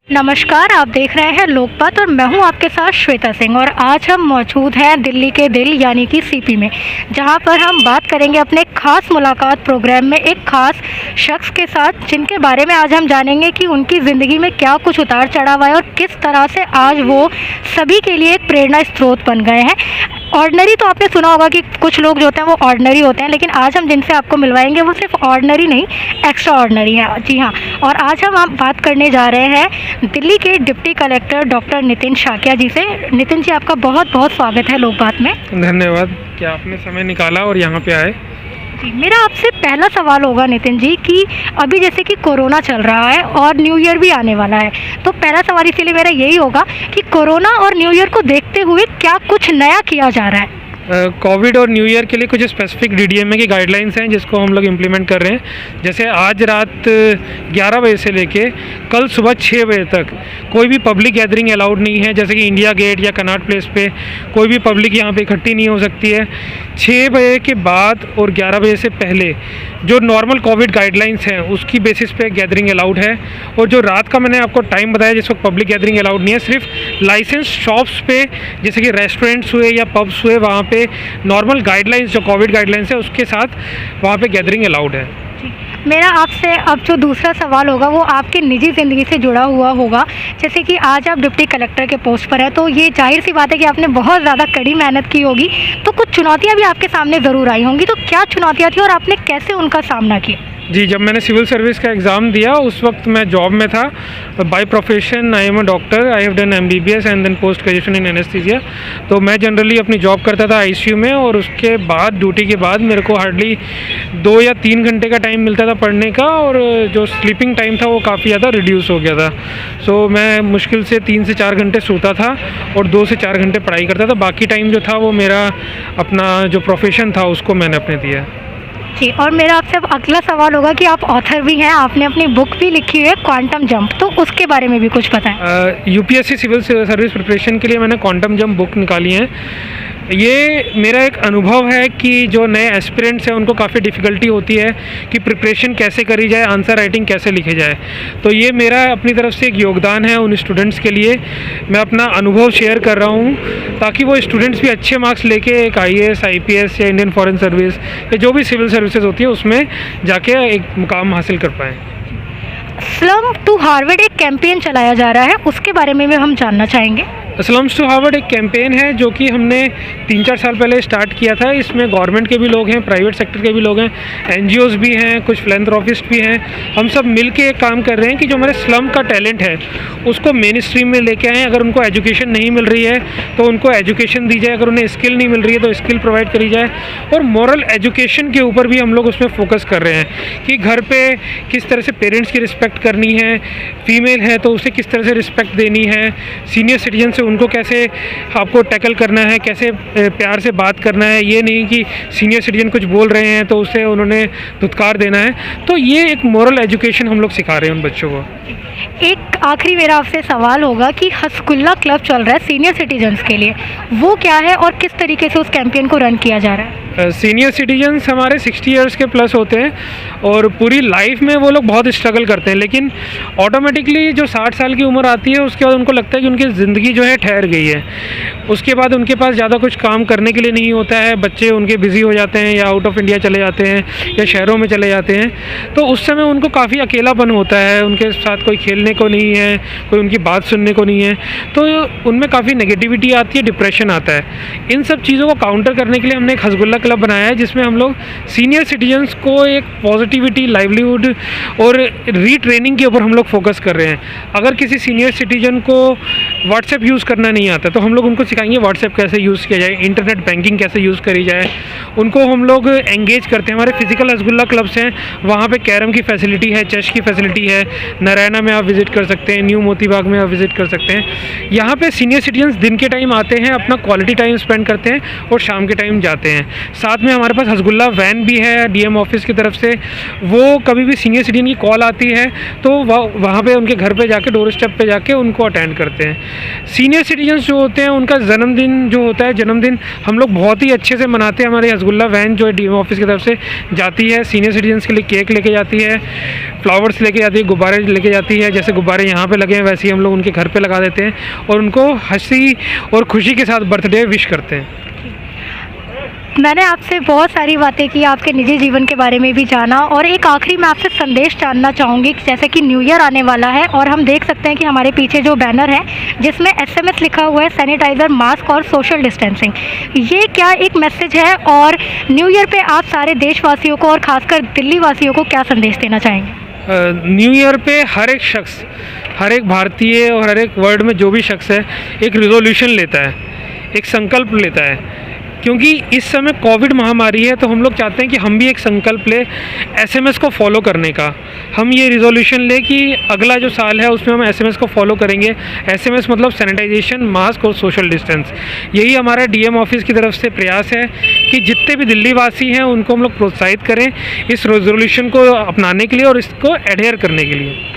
नमस्कार, आप देख रहे हैं लोकपात और मैं हूं आपके साथ श्वेता सिंह। और आज हम मौजूद हैं दिल्ली के दिल यानी कि सीपी में, जहां पर हम बात करेंगे अपने खास मुलाकात प्रोग्राम में एक खास शख्स के साथ, जिनके बारे में आज हम जानेंगे कि उनकी ज़िंदगी में क्या कुछ उतार चढ़ाव आया और किस तरह से आज वो सभी के लिए एक प्रेरणा स्रोत बन गए हैं। ऑर्डिनरी तो आपने सुना होगा कि कुछ लोग जो होते हैं वो ऑर्डिनरी होते हैं, लेकिन आज हम जिनसे आपको मिलवाएंगे वो सिर्फ ऑर्डिनरी नहीं, एक्स्ट्रा ऑर्डिनरी है। जी हाँ, और आज हम बात करने जा रहे हैं दिल्ली के deputy collector doctor Nitin Shakya ji से। नितिन जी, आपका बहुत बहुत स्वागत है लोकबात में। धन्यवाद कि आपने समय निकाला और यहाँ पे आए। जी, मेरा आपसे पहला सवाल होगा नितिन जी कि अभी जैसे कि कोरोना चल रहा है और न्यू ईयर भी आने वाला है, तो पहला सवाल इसीलिए मेरा यही होगा कि कोरोना और न्यू ईयर को देखते हुए क्या कुछ नया किया जा रहा है? कोविड और न्यू ईयर के लिए कुछ स्पेसिफिक डीडीएमए की गाइडलाइंस हैं जिसको हम लोग इम्प्लीमेंट कर रहे हैं। जैसे आज रात 11 बजे से लेके कल सुबह 6 बजे तक कोई भी पब्लिक गैदरिंग अलाउड नहीं है। जैसे कि इंडिया गेट या कनॉट प्लेस पे कोई भी पब्लिक यहाँ पे इकट्ठी नहीं हो सकती है। 6 बजे के बाद और 11 बजे से पहले जो नॉर्मल कोविड गाइडलाइंस हैं उसकी बेसिस पे गैदरिंग अलाउड है। और जो रात का मैंने आपको टाइम बताया जिस वक्त पब्लिक गैदरिंग अलाउड नहीं है, सिर्फ लाइसेंस शॉप्स पे जैसे कि रेस्टोरेंट्स हुए या पब्स हुए, वहाँ पे नॉर्मल गाइडलाइंस जो कोविड गाइडलाइंस है उसके साथ वहाँ पे गैदरिंग अलाउड है। मेरा आपसे अब जो दूसरा सवाल होगा वो आपकी निजी ज़िंदगी से जुड़ा हुआ होगा। जैसे कि आज आप डिप्टी कलेक्टर के पोस्ट पर हैं, तो ये जाहिर सी बात है कि आपने बहुत ज़्यादा कड़ी मेहनत की होगी, तो कुछ चुनौतियाँ भी आपके सामने ज़रूर आई होंगी। तो क्या चुनौतियाँ थी और आपने कैसे उनका सामना किया? जी, जब मैंने सिविल सर्विस का एग्ज़ाम दिया उस वक्त मैं जॉब में था। By profession I am a doctor, I have done MBBS and then post graduation in anaesthesia. तो मैं जनरली अपनी जॉब करता था ICU में, और उसके बाद ड्यूटी के बाद मेरे को हार्डली 2 या 3 घंटे का टाइम मिलता था पढ़ने का, और जो स्लीपिंग टाइम था वो काफ़ी ज़्यादा रिड्यूस हो गया था। सो मैं मुश्किल से 3 से 4 घंटे सोता था और 2 से 4 घंटे पढ़ाई करता था। बाकी टाइम जो था वो मेरा अपना जो प्रोफेशन था उसको मैंने अपने दिया। जी, और मेरा आपसे अब अगला सवाल होगा कि आप ऑथर भी हैं, आपने अपनी बुक भी लिखी हुई है क्वांटम जंप, तो उसके बारे में भी कुछ बताएं। UPSC सिविल सर्विस प्रिपरेशन के लिए मैंने क्वांटम जंप बुक निकाली है। ये मेरा एक अनुभव है कि जो नए एस्पिरेंट्स हैं उनको काफ़ी डिफ़िकल्टी होती है कि प्रिपरेशन कैसे करी जाए, आंसर राइटिंग कैसे लिखे जाए। तो ये मेरा अपनी तरफ से एक योगदान है उन स्टूडेंट्स के लिए। मैं अपना अनुभव शेयर कर रहा हूँ ताकि वो स्टूडेंट्स भी अच्छे मार्क्स लेके एक IAS, IPS या इंडियन फॉरेन सर्विस या जो भी सिविल सर्विसेज होती है उसमें जाके एक मुकाम हासिल कर पाएँ। स्लम टू हार्वर्ड एक कैंपेन चलाया जा रहा है, उसके बारे में भी हम जानना चाहेंगे। स्लम्स टू हार्वर्ड एक कैंपेन है जो कि हमने 3-4 साल पहले स्टार्ट किया था। इसमें गवर्नमेंट के भी लोग हैं, प्राइवेट सेक्टर के भी लोग हैं, NGOs भी हैं, कुछ फिलैंथ्रोपिस्ट भी हैं। हम सब मिल के एक काम कर रहे हैं कि जो हमारे स्लम का टैलेंट है उसको मेन स्ट्रीम में लेके आएँ। अगर उनको एजुकेशन नहीं मिल रही है तो उनको एजुकेशन दी जाए, अगर उन्हें स्किल नहीं मिल रही है तो स्किल प्रोवाइड करी जाए। और मॉरल एजुकेशन के ऊपर भी हम लोग उसमें फोकस कर रहे हैं कि घर पर किस तरह से पेरेंट्स की रिस्पेक्ट करनी है, फीमेल है तो उसे किस तरह से रिस्पेक्ट देनी है, सीनियर सिटीजन से उनको कैसे आपको टैकल करना है, कैसे प्यार से बात करना है। ये नहीं कि सीनियर सिटीजन कुछ बोल रहे हैं तो उसे उन्होंने धुतकार देना है। तो ये एक मोरल एजुकेशन हम लोग सिखा रहे हैं उन बच्चों को। एक आखिरी मेरा आपसे सवाल होगा कि हसगुल्ला क्लब चल रहा है सीनियर सिटीजन्स के लिए, वो क्या है और किस तरीके से उस कैंपेन को रन किया जा रहा है? सीनियर सिटीजन्स हमारे 60 ईयर्स के प्लस होते हैं और पूरी लाइफ में वो लोग बहुत स्ट्रगल करते हैं, लेकिन ऑटोमेटिकली जो 60 साल की उम्र आती है उसके बाद उनको लगता है कि उनकी ज़िंदगी जो है ठहर गई है। उसके बाद उनके पास ज़्यादा कुछ काम करने के लिए नहीं होता है, बच्चे उनके बिज़ी हो जाते हैं या आउट ऑफ इंडिया चले जाते हैं या शहरों में चले जाते हैं। तो उस समय उनको काफ़ी अकेलापन होता है, उनके साथ कोई खेलने को नहीं है, कोई उनकी बात सुनने को नहीं है, तो उनमें काफ़ी नेगेटिविटी आती है, डिप्रेशन आता है। इन सब चीज़ों को काउंटर करने के लिए हमने एक हसगुल्ला क्लब बनाया है जिसमें हम लोग सीनियर सिटीजन्स को एक पॉजिटिविटी, लाइवलीहुड और रीट्रेनिंग के ऊपर हम लोग फोकस कर रहे हैं। अगर किसी सीनियर सिटीजन को व्हाट्सएप यूज़ करना नहीं आता तो हम लोग उनको सिखाएंगे व्हाट्सएप कैसे यूज़ किया जाए, इंटरनेट बैंकिंग कैसे यूज़ करी जाए। उनको हम लोग एंगेज करते हैं। हमारे फिजिकल हसगुल्ला क्लब्स हैं, वहाँ पे कैरम की फैसिलिटी है, चेस की फैसिलिटी है, नारायणा में आप विज़िट कर सकते हैं, न्यू मोती बाग में आप विज़िट कर सकते हैं। यहाँ पे सीनियर सिटीजन्स दिन के टाइम आते हैं, अपना क्वालिटी टाइम स्पेंड करते हैं और शाम के टाइम जाते हैं। साथ में हमारे पास हसगुल्ला वैन भी है डीएम ऑफिस की तरफ से। वो कभी भी सीनियर सिटीजन की कॉल आती है तो वहाँ पे उनके घर पे जाके डोर स्टेप पे जाके उनको अटेंड करते हैं। सीनियर सिटीजन्स जो होते हैं उनका जन्मदिन जो होता है, जन्मदिन हम लोग बहुत ही अच्छे से मनाते हैं। हमारी हसगुल्ला वैन जो है डीएम ऑफिस की तरफ से जाती है, सीनियर सिटीजन्स के लिए केक लेके जाती है, फ्लावर्स लेके जाती है, गुब्बारे लेके जाती है। जैसे गुब्बारे यहाँ पे लगे हैं वैसे ही हम लोग उनके घर पे लगा देते हैं और उनको हंसी और खुशी के साथ बर्थडे विश करते हैं। मैंने आपसे बहुत सारी बातें की, आपके निजी जीवन के बारे में भी जाना, और एक आखिरी मैं आपसे संदेश जानना चाहूँगी। जैसे कि न्यू ईयर आने वाला है और हम देख सकते हैं कि हमारे पीछे जो बैनर है जिसमें SMS लिखा हुआ है, सैनिटाइज़र, मास्क और सोशल डिस्टेंसिंग, ये क्या एक मैसेज है? और न्यू ईयर पे आप सारे देशवासियों को और ख़ासकर दिल्ली वासियों को क्या संदेश देना चाहेंगे? न्यू ईयर पे हर एक शख्स, हर एक भारतीय और हर एक वर्ल्ड में जो भी शख्स है एक रिजोल्यूशन लेता है, एक संकल्प लेता है। क्योंकि इस समय कोविड महामारी है तो हम लोग चाहते हैं कि हम भी एक संकल्प ले SMS को फॉलो करने का। हम ये रिजोल्यूशन ले कि अगला जो साल है उसमें हम SMS को फॉलो करेंगे। SMS मतलब सैनिटाइजेशन, मास्क और सोशल डिस्टेंस। यही हमारा डीएम ऑफिस की तरफ से प्रयास है कि जितने भी दिल्ली वासी हैं उनको हम लोग प्रोत्साहित करें इस रिजोल्यूशन को अपनाने के लिए और इसको एडहेयर करने के लिए।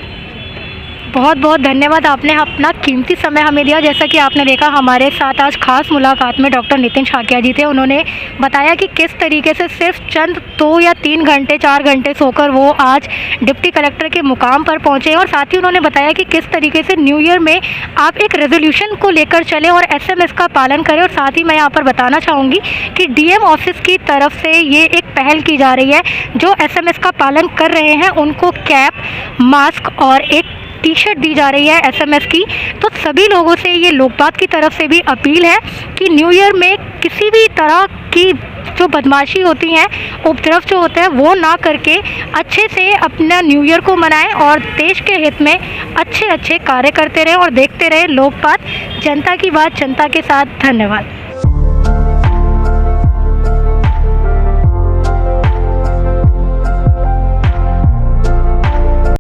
बहुत बहुत धन्यवाद, आपने अपना कीमती समय हमें दिया। जैसा कि आपने देखा हमारे साथ आज खास मुलाकात में डॉक्टर नितिन शाक्या जी थे। उन्होंने बताया कि किस तरीके से सिर्फ चंद 2 या 3 घंटे 4 घंटे सोकर वो आज डिप्टी कलेक्टर के मुकाम पर पहुंचे, और साथ ही उन्होंने बताया कि किस तरीके से न्यू ईयर में आप एक रेजोल्यूशन को लेकर चले और SMS का पालन करें। और साथ ही मैं यहाँ पर बताना चाहूँगी कि डीएम ऑफिस की तरफ से ये एक पहल की जा रही है, जो SMS का पालन कर रहे हैं उनको कैप, मास्क और एक T-शर्ट दी जा रही है SMS की। तो सभी लोगों से ये लोकबात की तरफ से भी अपील है कि न्यू ईयर में किसी भी तरह की जो बदमाशी होती है, उपद्रव जो होते हैं, वो ना करके अच्छे से अपना न्यू ईयर को मनाएं और देश के हित में अच्छे अच्छे कार्य करते रहें और देखते रहें लोकबात, जनता की बात जनता के साथ। धन्यवाद।